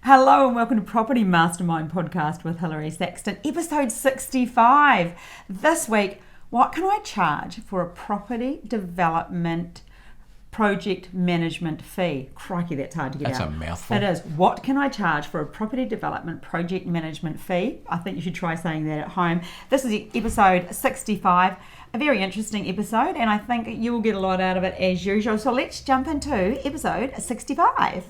Hello and welcome to Property Mastermind Podcast with Hilary Saxton, episode 65. This week, what can I charge for a property development project management fee? Crikey, that's hard to get out. That's a mouthful. It is. What can I charge for a property development project management fee? I think you should try saying that at home. This is episode 65, a very interesting episode, and I think you will get a lot out of it as usual. So let's jump into episode 65.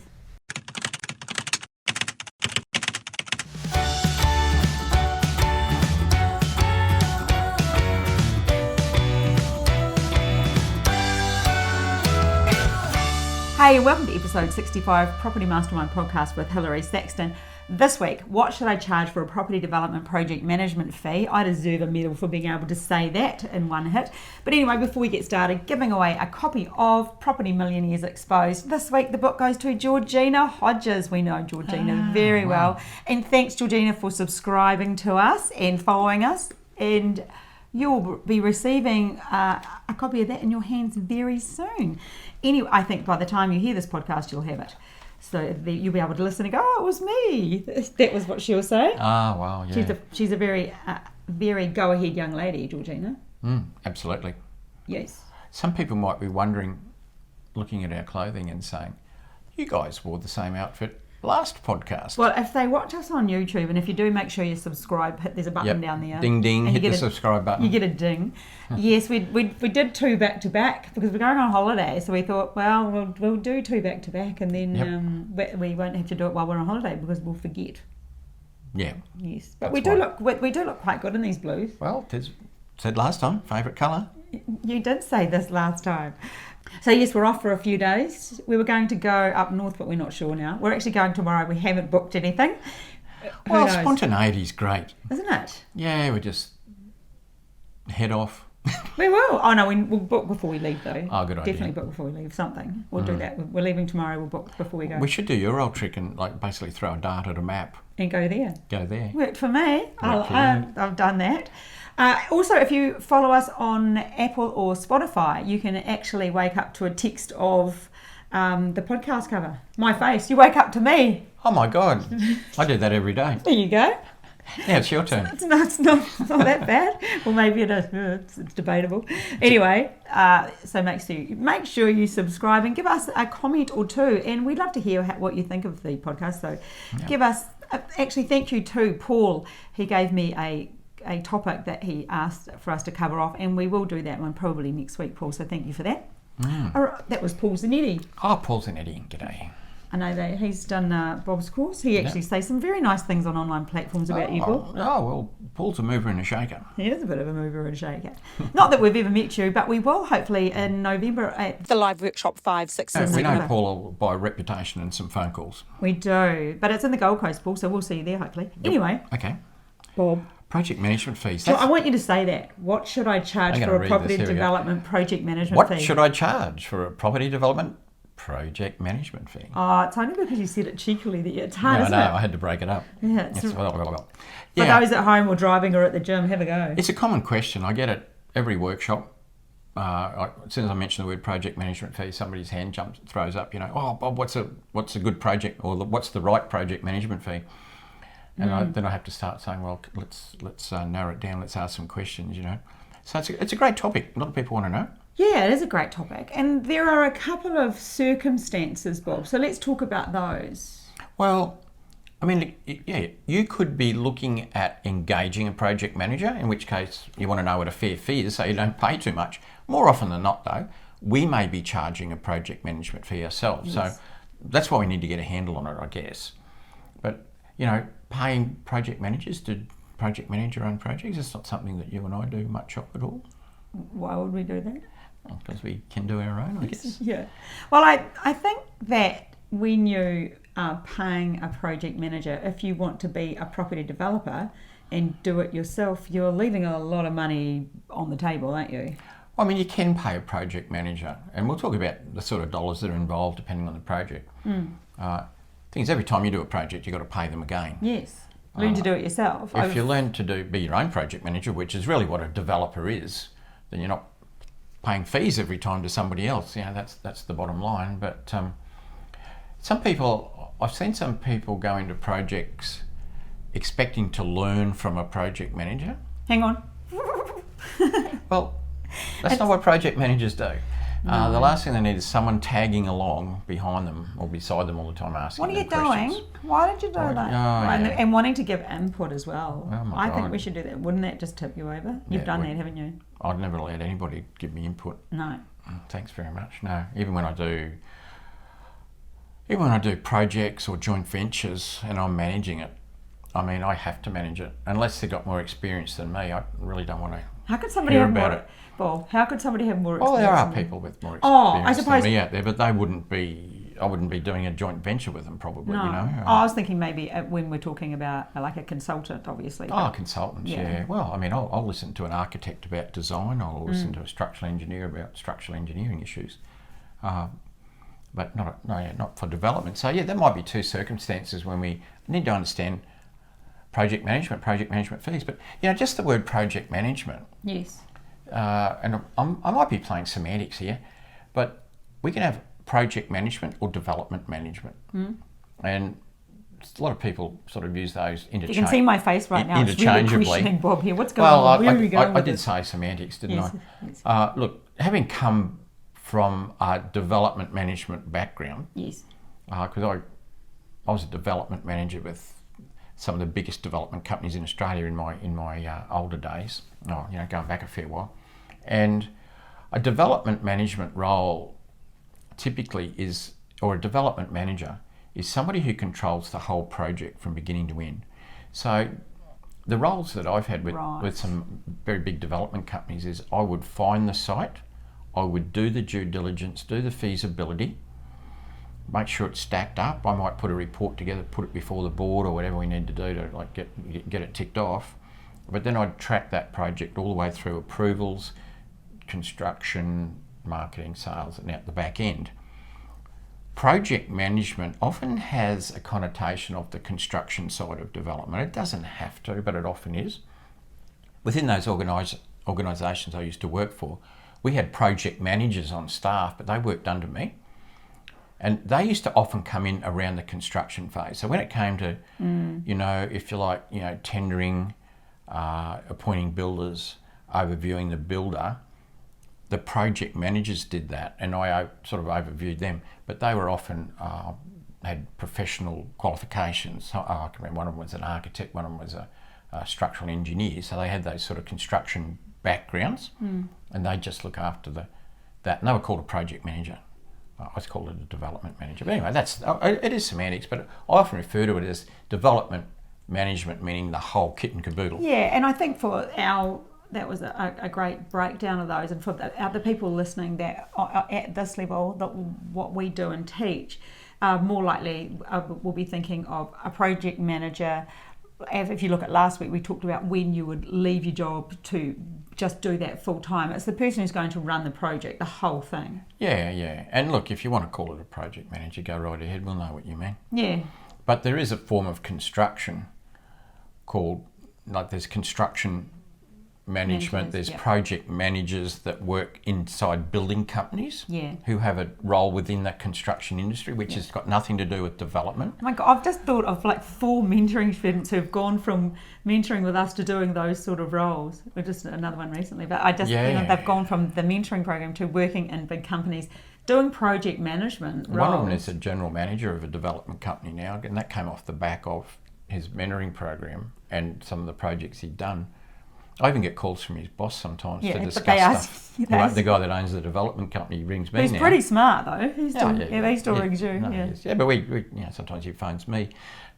Hey, welcome to episode 65, Property Mastermind Podcast with Hilary Saxton. This week, what should I charge for a property development project management fee? I deserve a medal for being able to say that in one hit. But anyway, before we get started, giving away a copy of Property Millionaires Exposed. This week, the book goes to Georgina Hodges. We know Georgina very well. And thanks, Georgina, for subscribing to us and following us. And you'll be receiving a copy of that in your hands very soon. Anyway, I think by the time you hear this podcast, you'll have it. So you'll be able to listen and go, oh, it was me. That was what she was saying. Ah, well, yeah. She's a very go-ahead young lady, Georgina. Absolutely. Yes. Some people might be wondering, looking at our clothing and saying, you guys wore the same outfit last podcast. Well, if they watch us on YouTube, and if you do, make sure you subscribe. There's a button down there. Ding, ding, hit the subscribe button. You get a ding. Yes, we did two back-to-back because we're going on holiday. So we thought, well, we'll do two back-to-back and then we won't have to do it while we're on holiday because we'll forget. Yeah. Yes. But we do look quite good in these blues. Well, said last time, favourite colour. You did say this last time. So yes, we're off for a few days. We were going to go up north, but we're not sure now. We're actually going tomorrow. We haven't booked anything. Well, spontaneity's great. Isn't it? Yeah, we just head off. We will. Oh no, we'll book before we leave though. Oh, good idea. Definitely book before we leave something. We'll do that. We're leaving tomorrow. We'll book before we go. We should do your old trick and basically throw a dart at a map. And go there. Go there. Worked for me. I've done that. Also, if you follow us on Apple or Spotify, you can actually wake up to a text of the podcast cover. My face. You wake up to me. Oh my God. I do that every day. There you go. Yeah, it's your turn. It's not that bad. Well, maybe it is. It's debatable. Anyway, so make sure you subscribe and give us a comment or two. And we'd love to hear what you think of the podcast. So give us, actually, thank you to Paul. He gave me a topic that he asked for us to cover off, and we will do that one probably next week, Paul. So thank you for that. All right, that was Paul Zanetti. Oh, Paul Zanetti. G'day. I know that he's done Bob's course. He actually says some very nice things on online platforms about you, Paul. Oh, well, Paul's a mover and a shaker. He is a bit of a mover and shaker. Not that we've ever met you, but we will hopefully in November at the live workshop 5, 6 and 7. We know Paul by reputation and some phone calls. We do, but it's in the Gold Coast, Paul, so we'll see you there hopefully. Yep. Anyway. Okay. Bob. Project management fees. So I want you to say that. What should I charge for a property development project management fee? What should I charge for a property development project management fee? Oh, it's only because you said it cheekily that it's hard, isn't it? I had to break it up. Yeah. For those at home or driving or at the gym, have a go. It's a common question. I get it every workshop. As soon as I mention the word project management fee, somebody's hand throws up, oh, Bob, what's a good project, or what's the right project management fee? And then I have to start saying, well, let's narrow it down. Let's ask some questions, So it's a great topic. A lot of people want to know. Yeah, it is a great topic. And there are a couple of circumstances, Bob. So let's talk about those. Well, I mean, yeah, you could be looking at engaging a project manager, in which case you want to know what a fair fee is so you don't pay too much. More often than not, though, we may be charging a project management fee ourselves. Yes. So that's why we need to get a handle on it, I guess. But, paying project managers to project manage your own projects is not something that you and I do much of at all. Why would we do that? Because we can do our own, I guess. Yeah. Well, I think that when you are paying a project manager, if you want to be a property developer and do it yourself, you're leaving a lot of money on the table, aren't you? Well, I mean, you can pay a project manager, and we'll talk about the sort of dollars that are involved depending on the project. Thing is, every time you do a project, you've got to pay them again. Yes. Learn to do it yourself. If you learn to be your own project manager, which is really what a developer is, then you're not paying fees every time to somebody else. That's the bottom line. But some people I've seen some people go into projects expecting to learn from a project manager. Hang on. Well, that's not what project managers do. No. The last thing they need is someone tagging along behind them or beside them all the time asking them questions. What are you doing? Why did you do that? Yeah. And wanting to give input as well. Oh my I God. think we should do that. Wouldn't that just tip you over? You've done that, haven't you? I've never allowed anybody to give me input. No. Thanks very much. No, even when I do projects or joint ventures and I'm managing it, I mean, I have to manage it. Unless they've got more experience than me, I really don't want to How could somebody hear have about more? it. Well, how could somebody have more Well, experience? there are than people with more I experience suppose than me out there, but I wouldn't be doing a joint venture with them probably, No. you know. I was thinking maybe when we're talking about like a consultant, obviously. Consultants, yeah. Well, I mean, I'll listen to an architect about design, I'll listen to a structural engineer about structural engineering issues. But not for development. So yeah, there might be two circumstances when we need to understand project management fees. But just the word project management. Yes. And I might be playing semantics here, but we can have project management or development management, and a lot of people sort of use those interchangeably. You can see my face right now. It's really questioning Bob here. What's going on? Where are we going? I did say semantics, didn't I? Yes. Look, having come from a development management background, Yes. Because I was a development manager with some of the biggest development companies in Australia in my older days. Going back a fair while, and a development management role typically or a development manager is somebody who controls the whole project from beginning to end. So the roles that I've had with some very big development companies is I would find the site, I would do the due diligence, do the feasibility, make sure it's stacked up. I might put a report together, put it before the board or whatever we need to do to get it ticked off. But then I'd track that project all the way through approvals, construction, marketing, sales, and out the back end. Project management often has a connotation of the construction side of development. It doesn't have to, but it often is. Within those organisations I used to work for, we had project managers on staff, but they worked under me. And they used to often come in around the construction phase. So when it came to, if you like, tendering, appointing builders, overviewing the builder, the project managers did that, and I sort of overviewed them. But they were often had professional qualifications. I can remember one of them was an architect, one of them was a structural engineer. So they had those sort of construction backgrounds, and they just look after that. And they were called a project manager. I was called it a development manager. But anyway, it is semantics, but I often refer to it as development management, meaning the whole kit and caboodle. Yeah, and I think that was a great breakdown of those, and for the people listening that at this level, that what we do and teach, more likely will be thinking of a project manager. If you look at last week, we talked about when you would leave your job to just do that full time. It's the person who's going to run the project, the whole thing. Yeah. And look, if you want to call it a project manager, go right ahead. We'll know what you mean. Yeah. But there is a form of construction called, like there's construction management, there's project managers that work inside building companies who have a role within that construction industry, which has got nothing to do with development. Oh my God, I've just thought of like 4 mentoring students who've gone from mentoring with us to doing those sort of roles. We're just another one recently, but they've gone from the mentoring program to working in big companies doing project management roles. One of them is a general manager of a development company now, and that came off the back of his mentoring program and some of the projects he'd done. I even get calls from his boss sometimes to discuss stuff. The guy that owns the development company rings me now. He's pretty smart though. He still rings you. Yeah, but we sometimes he phones me,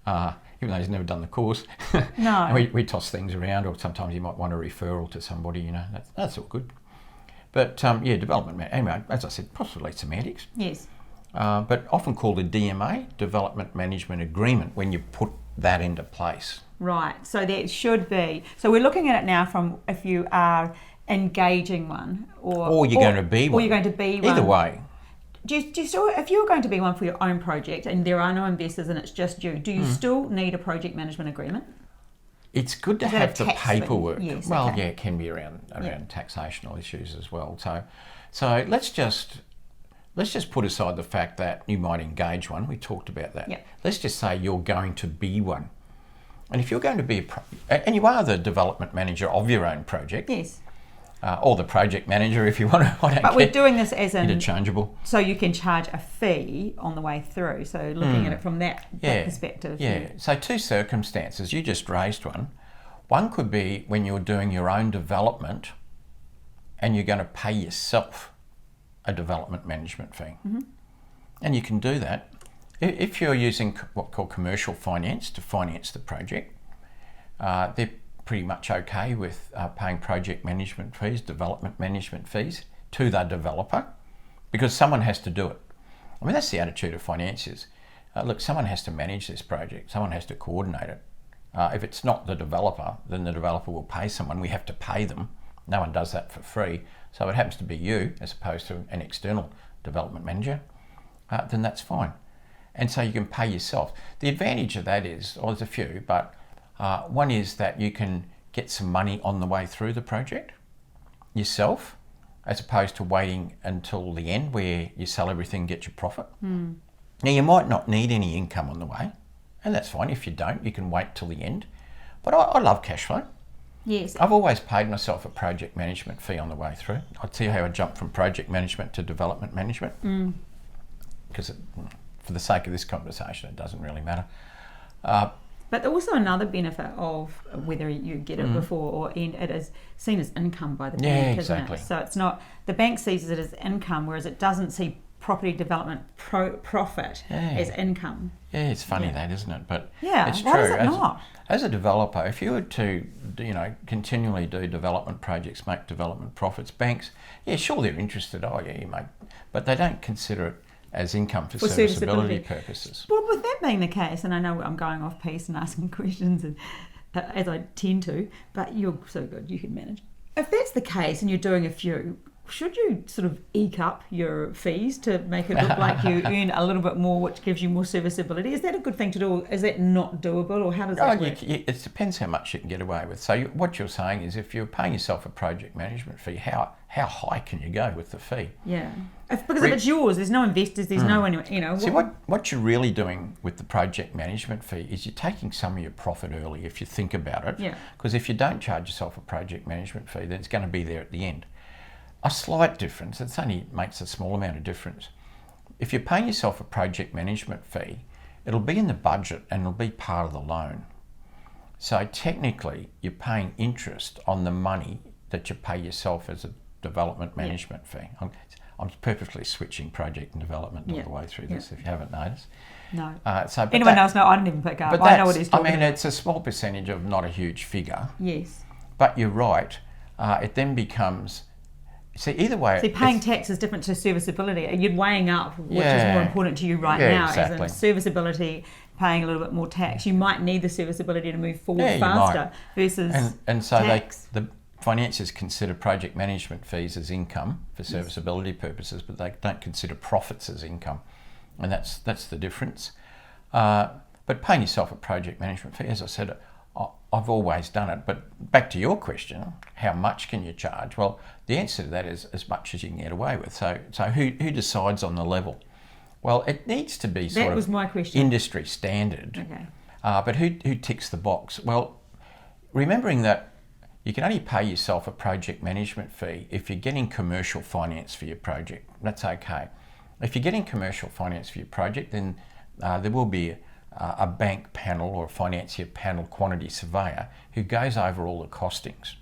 even though he's never done the course. No. And we toss things around, or sometimes he might want a referral to somebody. That's all good. But development. Anyway, as I said, possibly semantics. Yes. But often called a DMA, Development Management Agreement, when you put that into place. Right, so that should be. So we're looking at it now from if you are engaging one, or you're going to be one. Or you're going to be one. Either way. Do you still, if you're going to be one for your own project and there are no investors and it's just you, do you still need a project management agreement? It's good to have the paperwork. Yes, well, okay. It can be around taxational issues as well. So let's just let's just put aside the fact that you might engage one. We talked about that. Yep. Let's just say you're going to be one. And if you're going to be and you are the development manager of your own project. Yes. Or the project manager if you want to. But we're doing this as interchangeable. So you can charge a fee on the way through. So looking at it from that perspective. Yeah. So two circumstances. You just raised one. One could be when you're doing your own development and you're going to pay yourself a development management fee. Mm-hmm. And you can do that if you're using what's called commercial finance to finance the project. They're pretty much okay with paying project management fees, development management fees to the developer, because someone has to do it. I mean, that's the attitude of financiers. Look, someone has to manage this project. Someone has to coordinate it. If it's not the developer, then the developer will pay someone. We have to pay them. No one does that for free. So it happens to be you as opposed to an external development manager. Then that's fine. And so you can pay yourself. The advantage of that is, there's a few, but one is that you can get some money on the way through the project yourself, as opposed to waiting until the end where you sell everything, get your profit. Now, you might not need any income on the way, and that's fine. If you don't, you can wait till the end. But I love cash flow. Yes. I've always paid myself a project management fee on the way through. I'll tell you how I jumped from project management to development management, because for the sake of this conversation, it doesn't really matter. But also another benefit of whether you get it before or end, it is seen as income by the bank, exactly. isn't it? So it's not, the bank sees it as income, whereas it doesn't see property development profit as income. Yeah, it's funny that, isn't it? But it's true. Why is it not? As a developer, if you were to, continually do development projects, make development profits, banks, sure, they're interested. You make, but they don't consider it as income for serviceability purposes. Well, with that being the case, and I know I'm going off piece and asking questions, and as I tend to, but you're so good, you can manage. If that's the case, and you're doing a few, should you sort of eke up your fees to make it look like you earn a little bit more, which gives you more serviceability? Is that a good thing to do, or is that not doable, or how does that work? It depends how much you can get away with. So what you're saying is, if you're paying yourself a project management fee, how high can you go with the fee? Yeah. Because if it's yours, there's no investors, there's no one, See, what you're really doing with the project management fee is you're taking some of your profit early, if you think about it. Yeah. Because if you don't charge yourself a project management fee, then it's going to be there at the end. A slight difference, it only makes a small amount of difference. If you're paying yourself a project management fee, it'll be in the budget and it'll be part of the loan. So technically, you're paying interest on the money that you pay yourself as a development management fee. I'm purposely switching project and development all the way through this, if you haven't noticed. No. Anyone else? No, I didn't even pick up. But I know what he's talking about. it's a small percentage of not a huge figure. Yes. But you're right. It then becomes... See, either way... See, paying tax is different to serviceability. You're weighing up which is more important to you now, exactly. as in serviceability, paying a little bit more tax. You might need the serviceability to move forward faster versus and so tax. the financiers consider project management fees as income for serviceability purposes, but they don't consider profits as income. And that's the difference. But paying yourself a project management fee, as I said, I've always done it. But back to your question, how much can you charge? Well, the answer to that is as much as you can get away with. So who decides on the level? Well, it needs to be sort of my question. Industry standard. Okay. But who ticks the box? Well, remembering that you can only pay yourself a project management fee if you're getting commercial finance for your project. That's okay. If you're getting commercial finance for your project, then there will be a bank panel or a financier panel quantity surveyor who goes over all the costings.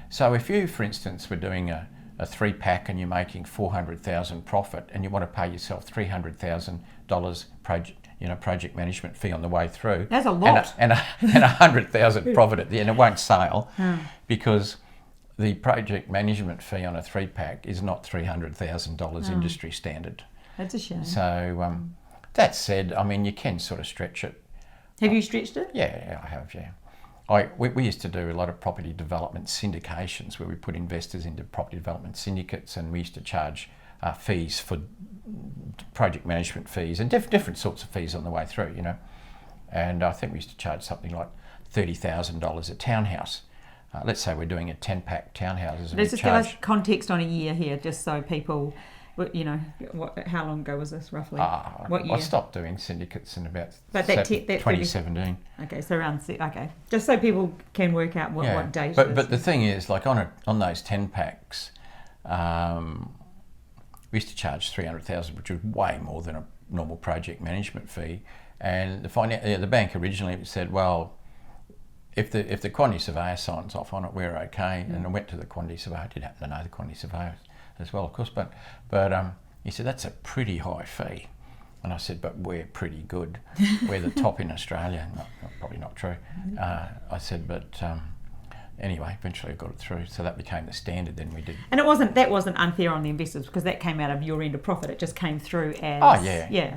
So if you, for instance, were doing a 3-pack and you're making $400,000 profit and you want to pay yourself $300,000 project management fee on the way through. That's a lot. And $100,000 profit at the end. It won't sail because the project management fee on a 3-pack is not $300,000 industry standard. That's a shame. So that said, I mean, you can sort of stretch it. Have you stretched it? Yeah, I have, yeah. We used to do a lot of property development syndications where we put investors into property development syndicates, and we used to charge fees for project management fees and different sorts of fees on the way through, And I think we used to charge something like $30,000 a townhouse. Let's say we're doing a 10-pack townhouses. And let's just give us context on a year here, just so people How long ago was this roughly? What year? I stopped doing syndicates in about That 2017. Okay, so just so people can work out what date. But the thing is, like on those 10 packs, we used to charge $300,000, which was way more than a normal project management fee. And the bank originally said, well, if the quantity surveyor signs off on it, we're okay. And I went to the quantity surveyor. I did happen to know the quantity surveyor as well, of course. But he said, that's a pretty high fee. And I said, but we're pretty good. We're the top in Australia. Probably not true. I said, but anyway, eventually I got it through. So that became the standard. Then we did. And that wasn't unfair on the investors because that came out of your end of profit. It just came through as... Oh, yeah.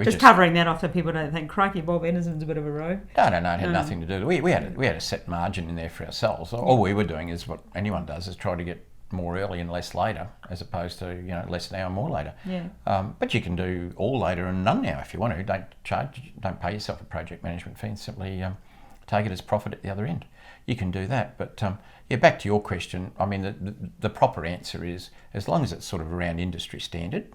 Just covering that off so people don't think, crikey, Bob Anderson's a bit of a rogue. No, it had nothing to do with it. We had a set margin in there for ourselves. All we were doing is what anyone does, is try to get more early and less later, as opposed to less now and more later. Yeah. But you can do all later and none now if you want to. Don't pay yourself a project management fee and simply take it as profit at the other end. You can do that. But back to your question. I mean, the proper answer is, as long as it's sort of around industry standard.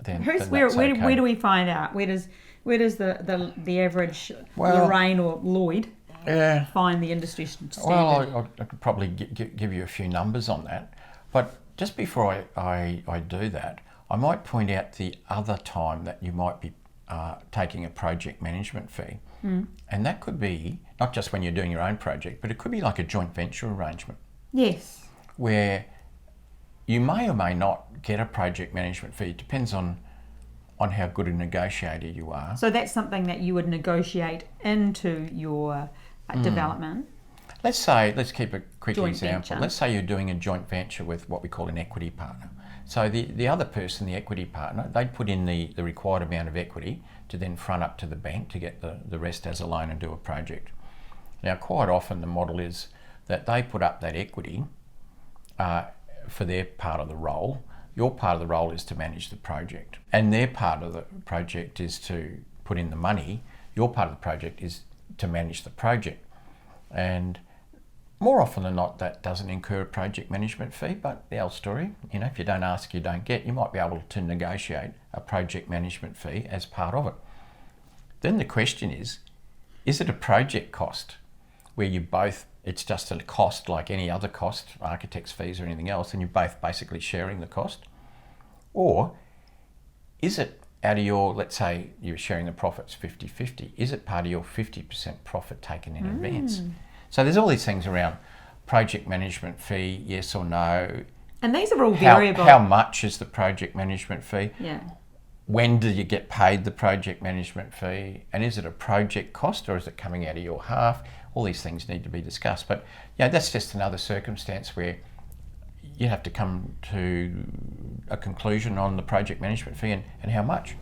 Then where do we find out? Where does the average Lorraine or Lloyd find the industry standard? Well, I could probably give you a few numbers on that, but just before I do that, I might point out the other time that you might be taking a project management fee, and that could be not just when you're doing your own project, but it could be like a joint venture arrangement. Yes. Where you may or may not get a project management fee. It depends on how good a negotiator you are. So that's something that you would negotiate into your development. Let's keep a quick example. Venture. Let's say you're doing a joint venture with what we call an equity partner. So the other person, the equity partner, they'd put in the required amount of equity to then front up to the bank to get the rest as a loan and do a project. Now, quite often the model is that they put up that equity for their part of the role. Your part of the role is to manage the project, and their part of the project is to put in the money. Your part of the project is to manage the project. And more often than not, that doesn't incur a project management fee, but the old story, if you don't ask, you don't get. You might be able to negotiate a project management fee as part of it. Then the question is it a project cost where it's just a cost like any other cost, architect's fees or anything else, and you're both basically sharing the cost? Or is it out of your, let's say you're sharing the profits 50-50, is it part of your 50% profit taken in advance? So there's all these things around project management fee, yes or no. And these are all variable. How much is the project management fee? Yeah. When do you get paid the project management fee? And is it a project cost or is it coming out of your half? All these things need to be discussed. But that's just another circumstance where you have to come to a conclusion on the project management fee and how much.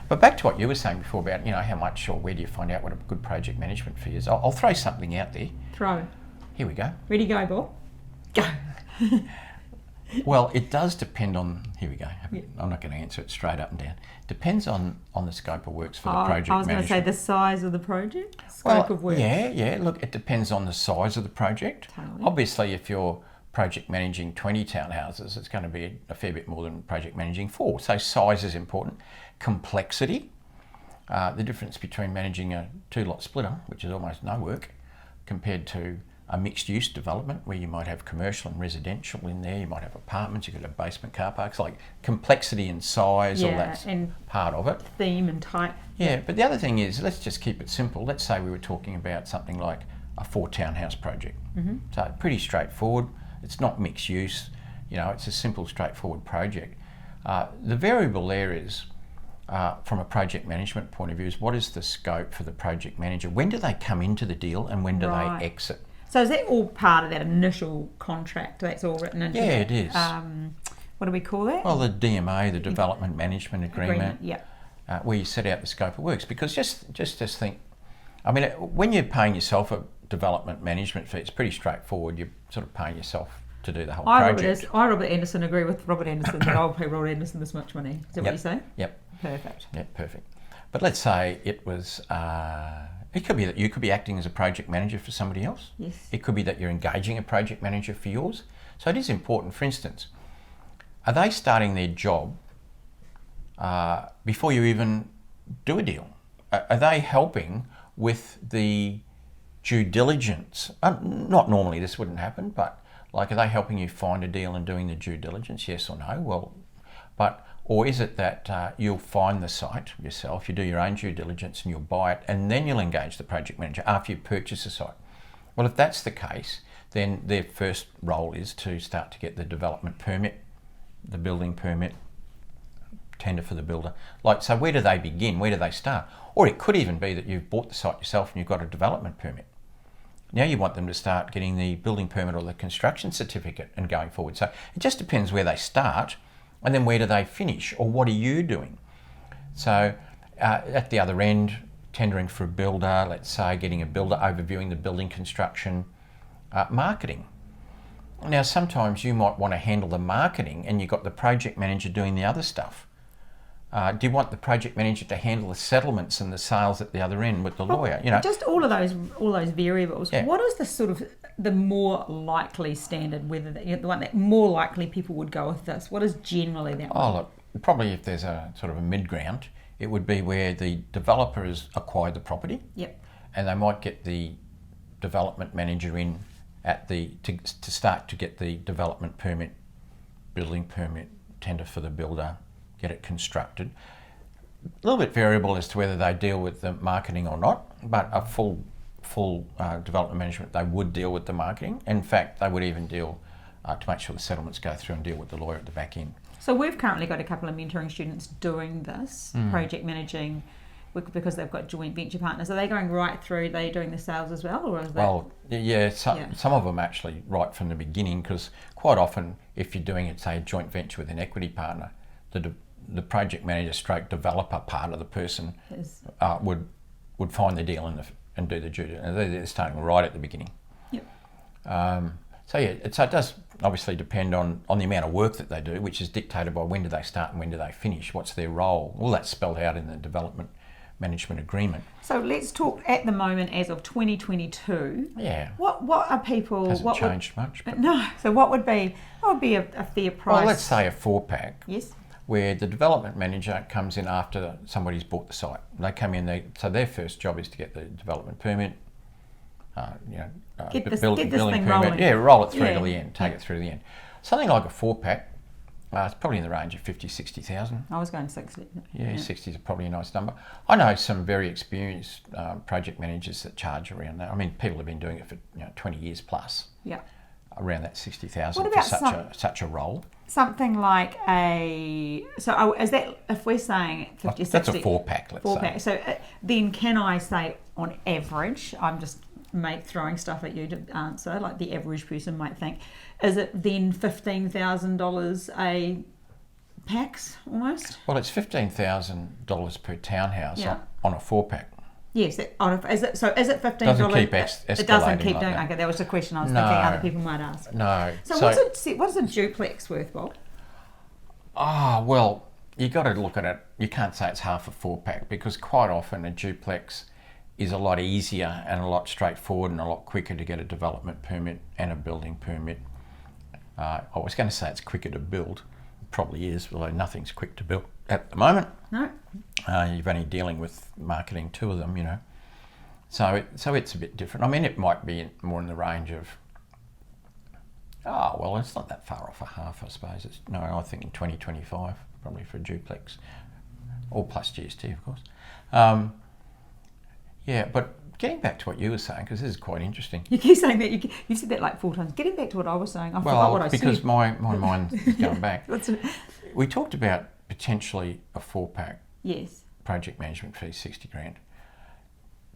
But back to what you were saying before about, how much or where do you find out what a good project management fee is? I'll throw something out there. Throw. Here we go. Ready, go, Bob. Go. Well, it does depend on, here we go. I'm not going to answer it straight up and down. Depends on the scope of works for the project management. I was going to say the size of the project, scope of works. Yeah. Look, it depends on the size of the project. Totally. Obviously, if you're project managing 20 townhouses, it's going to be a fair bit more than project managing 4. So size is important. Complexity, the difference between managing a 2-lot splitter, which is almost no work, compared to a mixed-use development where you might have commercial and residential in there, you might have apartments, you could have basement car parks, like complexity and size, all that's part of it. Theme and type. Yeah, but the other thing is, let's just keep it simple. Let's say we were talking about something like a 4-townhouse project. Mm-hmm. So pretty straightforward. It's not mixed use, it's a simple, straightforward project. The variable there is, from a project management point of view, is what is the scope for the project manager? When do they come into the deal and when do they exit? So is that all part of that initial contract that's all written into it is. What do we call that? Well, the DMA, the Development Management Agreement. Yeah. Where you set out the scope of works. Because just think, when you're paying yourself a development management fee, it's pretty straightforward. You're sort of paying yourself to do the whole project. Robert Anderson, agree with Robert Anderson that I'll pay Robert Anderson this much money. Is that what you say? Yep. Perfect. Yep, perfect. But let's say it was... it could be that you could be acting as a project manager for somebody else. Yes. It could be that you're engaging a project manager for yours. So it is important. For instance, are they starting their job before you even do a deal? Are they helping with the due diligence? Not normally, this wouldn't happen, but like, are they helping you find a deal and doing the due diligence? Yes or no? Well, or is it that you'll find the site yourself, you do your own due diligence and you'll buy it, and then you'll engage the project manager after you purchase the site? Well, if that's the case, then their first role is to start to get the development permit, the building permit, tender for the builder. Like, so where do they begin? Where do they start? Or it could even be that you've bought the site yourself and you've got a development permit. Now you want them to start getting the building permit or the construction certificate and going forward. So it just depends where they start, and then where do they finish, or what are you doing? So at the other end, tendering for a builder, let's say, getting a builder, overviewing the building construction, marketing. Now sometimes you might want to handle the marketing and you've got the project manager doing the other stuff. Do you want the project manager to handle the settlements and the sales at the other end with the lawyer? You know, just all those variables. Yeah. What is the sort of the more likely standard? Whether the one that more likely people would go with this? What is generally that one? oh look, probably if there's a sort of a mid-ground, it would be where the developer has acquired the property. Yep. And they might get the development manager in at to start to get the development permit, building permit, tender for the builder, get it constructed. A little bit variable as to whether they deal with the marketing or not, but a full development management, they would deal with the marketing. In fact, they would even deal to make sure the settlements go through and deal with the lawyer at the back end. So we've currently got a couple of mentoring students doing this, project managing, because they've got joint venture partners. Are they going right through? Are they doing the sales as well, or is that? Well, yeah, some of them actually right from the beginning, because quite often if you're doing it, say, a joint venture with an equity partner, the project manager stroke developer part of the person would find the deal and do the due diligence. They're starting right at the beginning. Yep. So it does obviously depend on the amount of work that they do, which is dictated by when do they start and when do they finish, what's their role. All that's spelled out in the development management agreement. So let's talk at the moment as of 2022. Yeah. What are people? Hasn't changed much. But no. So what would be a fair price? well, let's say a 4-pack. Yes. Where the development manager comes in after somebody's bought the site. They come in, so their first job is to get the development permit, Get this building thing permit. rolling. Yeah, roll it through to the end, take it through to the end. Something like a 4-pack, it's probably in the range of 50, 60,000. I was going 60. Yeah, 60 is probably a nice number. I know some very experienced project managers that charge around that. I mean, people have been doing it for 20 years plus. Yeah. Around that 60,000 What for about such a role. Something like is that, if we're saying 50, 60? That's a 4-pack, let's say. 4-pack. So then can I say on average, I'm just throwing stuff at you to answer, like the average person might think, is it then $15,000 a packs almost? Well, it's $15,000 per townhouse on a 4-pack. Yes. Is it $15? Doesn't keep escalating. It doesn't keep like doing. that. Okay, that was the question I was thinking other people might ask. No. So what is a duplex worth, Bob? Well, you got to look at it. You can't say it's half a 4-pack, because quite often a duplex is a lot easier and a lot straightforward and a lot quicker to get a development permit and a building permit. I was going to say it's quicker to build. It probably is, although nothing's quick to build at the moment. No. You're only dealing with marketing 2 of them, So it's a bit different. I mean, it might be more in the range of, it's not that far off a half, I suppose. I think in 2025, probably for a duplex, all plus GST, of course. But getting back to what you were saying, because this is quite interesting. You keep saying that. You said that like 4 times. Getting back to what I was saying, I forgot what I said. Because my mind is going back. We talked about potentially a 4-pack. Yes. Project management fee, 60 grand.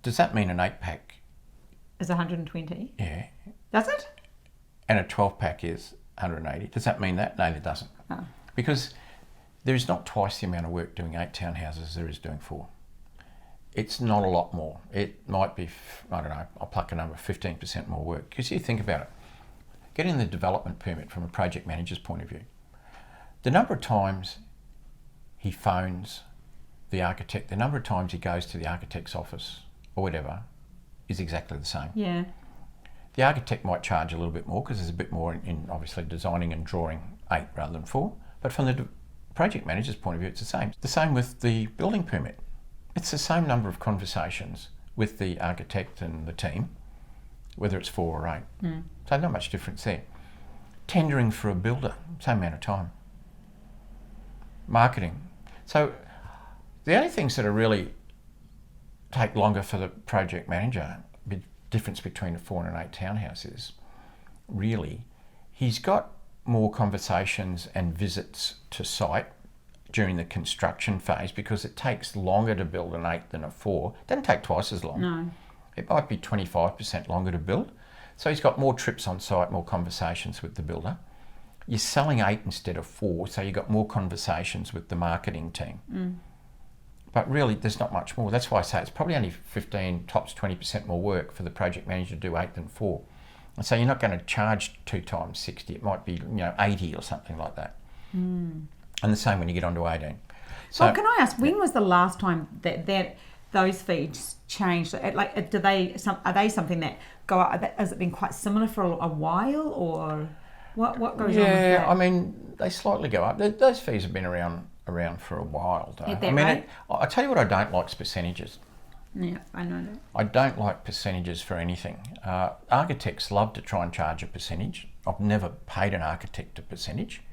Does that mean an 8-pack is 120? Yeah. Does it? And a 12-pack is 180. Does that mean that? No, it doesn't. Oh. Because there is not twice the amount of work doing 8 townhouses as there is doing 4. It's not a lot more. It might be, I don't know, I'll pluck a number, 15% more work. Because you think about it, getting the development permit from a project manager's point of view, the number of times he phones the architect, the number of times he goes to the architect's office or whatever is exactly the same. Yeah. The architect might charge a little bit more because there's a bit more in obviously designing and drawing 8 rather than 4, But from the project manager's point of view, it's the same. The same with the building permit. It's the same number of conversations with the architect and the team, whether it's 4 or 8. So not much difference there. Tendering for a builder, same amount of time. Marketing. So the only things that are really take longer for the project manager, the difference between a 4 and an 8 townhouse is really he's got more conversations and visits to site during the construction phase because it takes longer to build an 8 than a 4. It doesn't take twice as long. No. It might be 25% longer to build. So he's got more trips on site, more conversations with the builder. You're selling 8 instead of 4, so you've got more conversations with the marketing team. But really, there's not much more. That's why I say it's probably only 15, tops 20% more work for the project manager to do 8 than 4. And so you're not going to charge 2 times 60. It might be 80 or something like that. And the same when you get onto 18. So, well, can I ask, when was the last time that those fees changed? Like, are they something that go up? Has it been quite similar for a while, or what goes on with that? Yeah, I mean, they slightly go up. Those fees have been around for a while, though. At that rate? I tell you what I don't like is percentages. Yeah, I know that. I don't like percentages for anything. Architects love to try and charge a percentage. I've never paid an architect a percentage.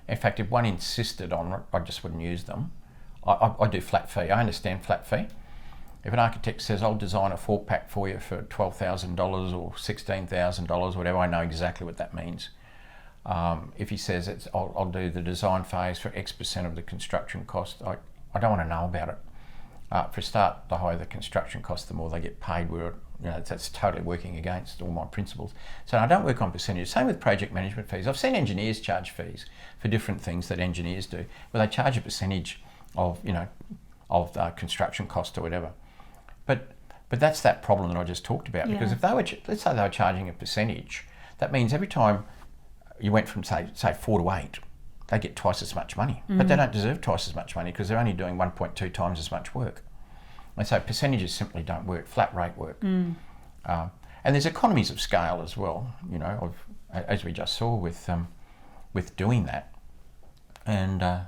In fact, if one insisted on it, I just wouldn't use them. I do flat fee. I understand flat fee. If an architect says, I'll design a 4-pack for you for $12,000 or $16,000, whatever, I know exactly what that means. If he says I'll do the design phase for X% of the construction cost, I don't want to know about it. For a start, the higher the construction cost, the more they get paid. That's totally working against all my principles. So I don't work on percentages. Same with project management fees. I've seen engineers charge fees for different things that engineers do, where they charge a percentage of construction cost or whatever. But that's that problem that I just talked about. Yeah. Because if they were, let's say they were charging a percentage, that means every time you went from say 4 to 8, they get twice as much money. But they don't deserve twice as much money because they're only doing 1.2 times as much work. And so percentages simply don't work. Flat rate work. And there's economies of scale as well. As we just saw with doing that. And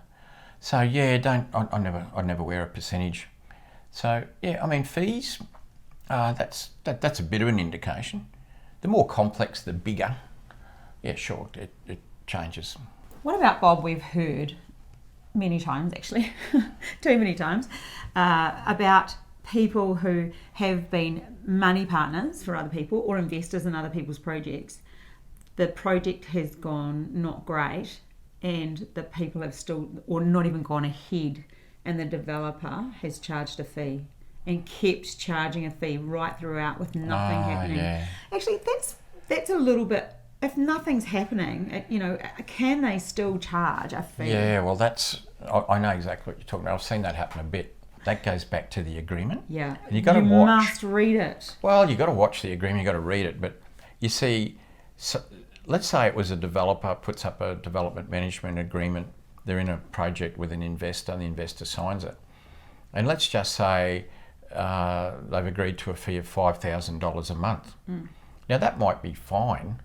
so yeah, I never wear a percentage. So yeah, I mean fees. That's a bit of an indication. The more complex, the bigger. Yeah, sure, it changes. What about, Bob, we've heard many times, actually, too many times, about people who have been money partners for other people or investors in other people's projects. The project has gone not great and the people have still, or not even gone ahead, and the developer has charged a fee and kept charging a fee right throughout with nothing happening. Yeah. Actually, that's a little bit... If nothing's happening, can they still charge a fee? Yeah, well, I know exactly what you're talking about. I've seen that happen a bit. That goes back to the agreement. Yeah, and you must read it. Well, you've got to watch the agreement, you've got to read it. But you see, let's say it was a developer puts up a development management agreement. They're in a project with an investor, and the investor signs it. And let's just say they've agreed to a fee of $5,000 a month. Now, that might be fine.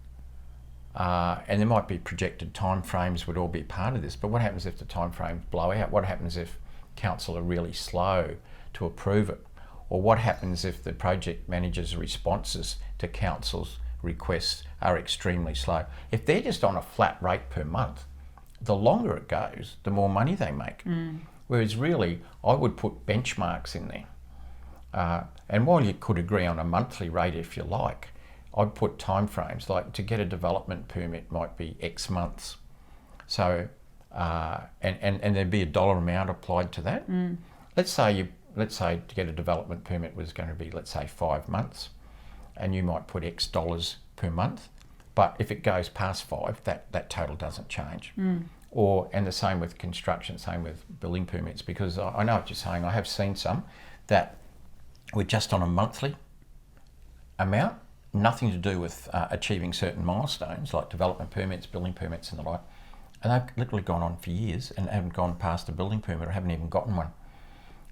And there might be projected timeframes would all be part of this, but what happens if the timeframes blow out? What happens if council are really slow to approve it? Or what happens if the project manager's responses to council's requests are extremely slow? If they're just on a flat rate per month, the longer it goes, the more money they make. Whereas really, I would put benchmarks in there. And while you could agree on a monthly rate if you like, I'd put timeframes, like to get a development permit might be X months. So, and there'd be a dollar amount applied to that. Let's say to get a development permit was going to be, let's say 5 months, and you might put X dollars per month. But if it goes past 5, that total doesn't change. And the same with construction, same with building permits, because I know what you're saying. I have seen some that were just on a monthly amount, nothing to do with achieving certain milestones like development permits, building permits and the like. And they've literally gone on for years and haven't gone past a building permit or haven't even gotten one.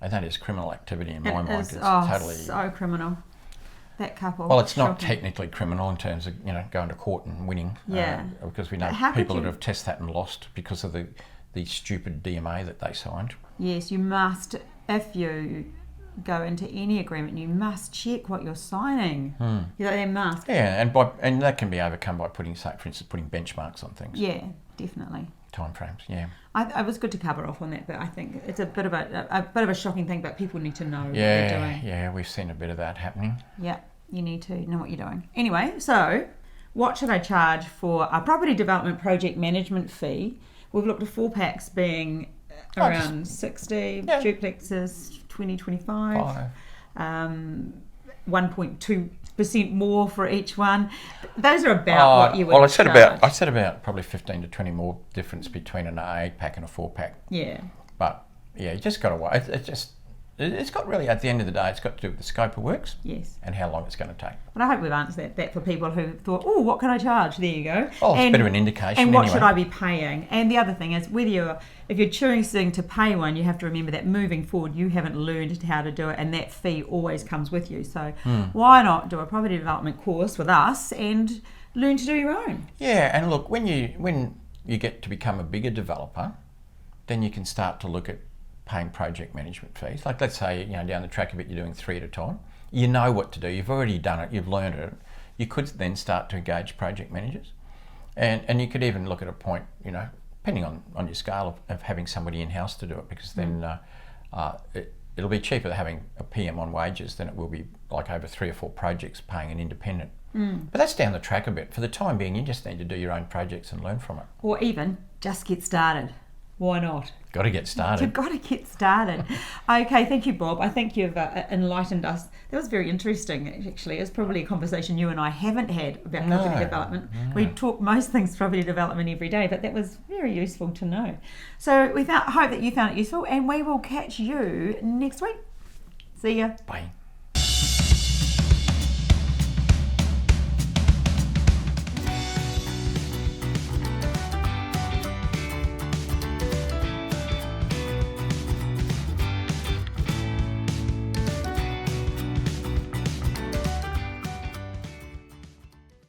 And that is criminal activity in my mind. It's totally so criminal. That couple. Well, it's not technically criminal in terms of going to court and winning. Yeah. Because we know people that have tested that and lost because of the the stupid DMA that they signed. Yes, you must, if you go into any agreement, you must check what you're signing. They must. Yeah, and that can be overcome by putting, say, for instance, putting benchmarks on things. Yeah, definitely. Timeframes, yeah. I was good to cover off on that, but I think it's a bit of a shocking thing, but people need to know what they're doing. Yeah, we've seen a bit of that happening. Yeah, you need to know what you're doing. Anyway, so what should I charge for a property development project management fee? We've looked at 4-packs being around 60, duplexes 20-25, 1.2% more for each one. Those are about what you would charge. I said about probably 15 to 20 more difference between an 8-pack and a 4-pack. Yeah. But yeah, you just got to wait. It's got really, at the end of the day, it's got to do with the scope of works. Yes. And how long it's going to take. But I hope we've answered that for people who thought, oh, what can I charge? There you go. Oh, it's a bit of an indication. And what should I be paying? And the other thing is, if you're choosing to pay one, you have to remember that moving forward, you haven't learned how to do it, and that fee always comes with you. So why not do a property development course with us and learn to do your own? Yeah, and look, when you get to become a bigger developer, then you can start to look at paying project management fees. Like, let's say, down the track of it, you're doing 3 at a time. You know what to do. You've already done it. You've learned it. You could then start to engage project managers. And you could even look at a point, depending on your scale of having somebody in-house to do it, because then it'll be cheaper having a PM on wages than it will be like over 3 or 4 projects paying an independent. But that's down the track a bit. For the time being, you just need to do your own projects and learn from it. Or even just get started. Why not? Got to get started. You've got to get started. Okay, thank you, Bob. I think you've enlightened us. That was very interesting, actually. It's probably a conversation you and I haven't had about property development. No. We talk most things property development every day, but that was very useful to know. So we hope that you found it useful, and we will catch you next week. See ya. Bye.